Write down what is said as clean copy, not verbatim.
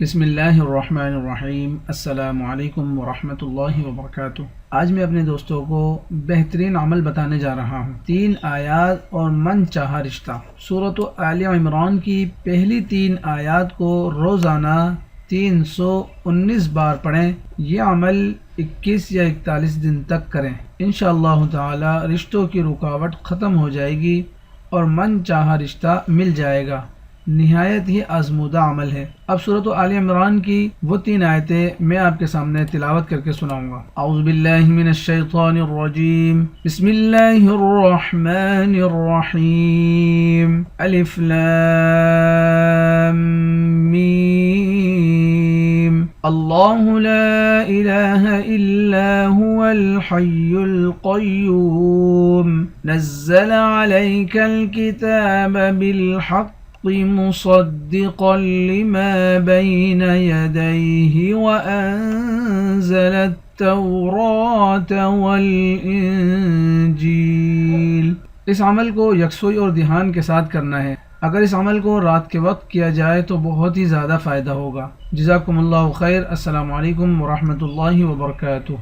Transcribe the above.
बिस्मिल्लाहिर्रहमानिर्रहीम। अस्सलामु अलैकुम वरहमतुल्लाहि वबरकातुह। आज मैं अपने दोस्तों को बेहतरीन अमल बताने जा रहा हूँ। 3 आयात और मन चाहा रिश्ता। सूरत आले इमरान की पहली 3 आयात को रोज़ाना 319 बार पढ़ें। यह अमल 21 या 41 दिन तक करें। इंशाअल्लाह ताला रिश्तों की रुकावट ख़त्म हो जाएगी और मन चाहा रिश्ता मिल जाएगा। निहायत ही आजमूदा अमल है। अब सूरत आले इमरान की वो 3 आयतें मैं आपके सामने तिलावत करके सुनाऊंगा। औज़ु बिल्लाहि मिनश शैतानिर रजीम। बिस्मिल्लाहिर रहमानिर रहीम। अलिफ लाम मीम। अल्लाहु ला इलाहा इल्ला हुवल हय्युल क़य्यूम। नज़्ज़ल अलैकल किताब बिल हक़्क़ मुसद्दिक़न लिमा बैन यदैहि व अंज़ल अत-तौरात वल इंजील। इस अमल को यकसुई और ध्यान के साथ करना है। अगर इस अमल को रात के वक्त किया जाए तो बहुत ही ज़्यादा फ़ायदा होगा। जज़ाकुमुल्लाहु खैर। अस्सलामु अलैकुम व रहमतुल्लाहि व बरकातुहू।